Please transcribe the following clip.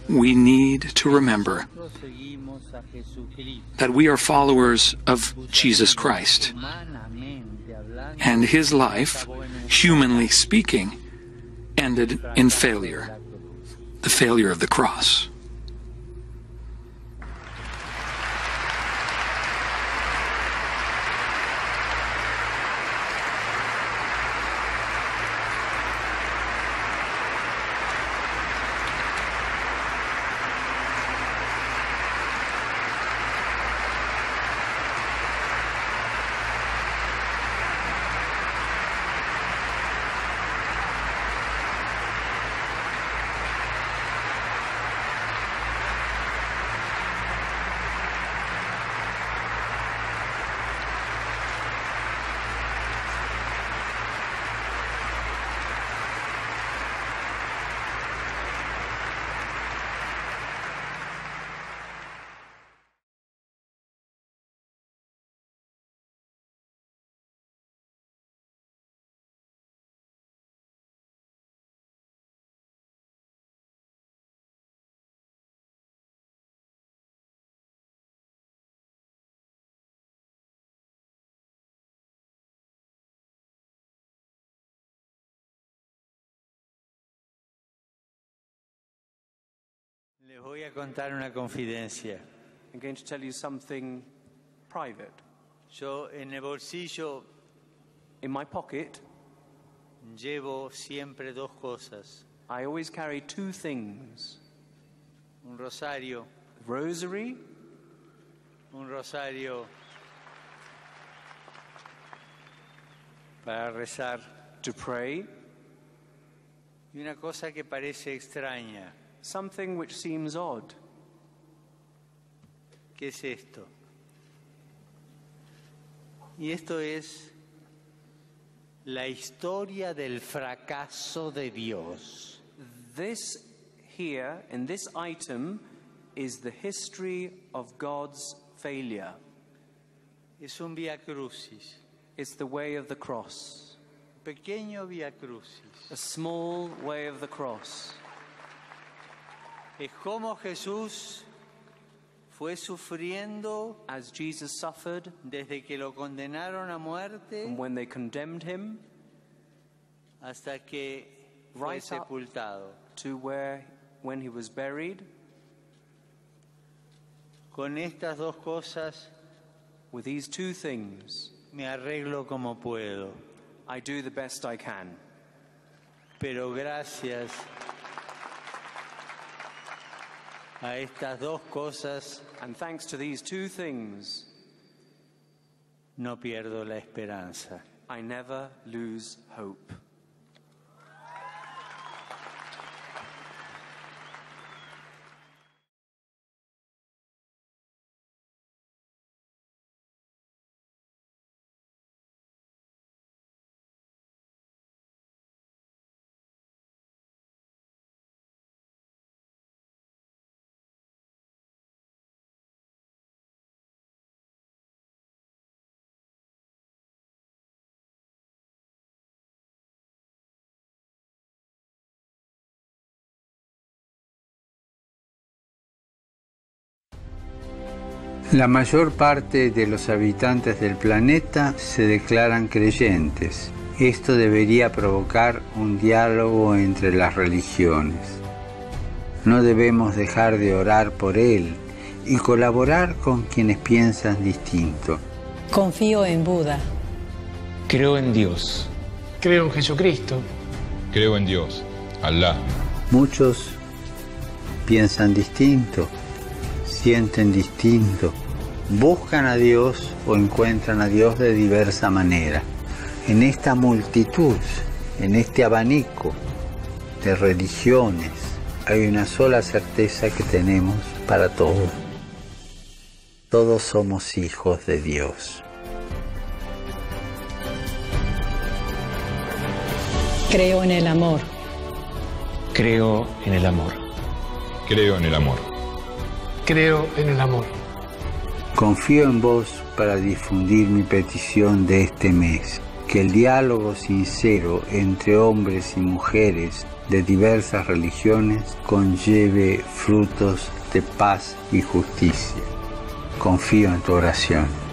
we need to remember that we are followers of Jesus Christ, and his life, humanly speaking, ended in failure, the failure of the cross. Les voy a contar una confidencia. I'm going to tell you something private. Yo en el bolsillo In my pocket, llevo siempre dos cosas. I always carry two things. Un rosario. Rosary. Un rosario para rezar. To pray. Y una cosa que parece extraña. Something which seems odd. ¿Qué es esto? Y esto es la historia del fracaso de Dios. This here, in this item, is the history of God's failure. Es un vía crucis. It's the way of the cross. Pequeño vía crucis. A small way of the cross. Es como Jesús fue sufriendo as Jesus suffered, desde que lo condenaron a muerte and when they condemned him, hasta que fue right up sepultado. to when he was buried. Con estas dos cosas With these two things, me arreglo como puedo. I do the best I can. Pero gracias a estas dos cosas And thanks to these two things, no pierdo la esperanza. I never lose hope. La mayor parte de los habitantes del planeta se declaran creyentes. Esto debería provocar un diálogo entre las religiones. No debemos dejar de orar por él y colaborar con quienes piensan distinto. Confío en Buda. Creo en Dios. Creo en Jesucristo. Creo en Dios, Alá. Muchos piensan distinto, sienten distinto, buscan a Dios o encuentran a Dios de diversa manera. En esta multitud, en este abanico de religiones, hay una sola certeza que tenemos para todos. Todos somos hijos de Dios. Creo en el amor. Creo en el amor. Creo en el amor. Creo en el amor. Confío en vos para difundir mi petición de este mes, que el diálogo sincero entre hombres y mujeres de diversas religiones conlleve frutos de paz y justicia. Confío en tu oración.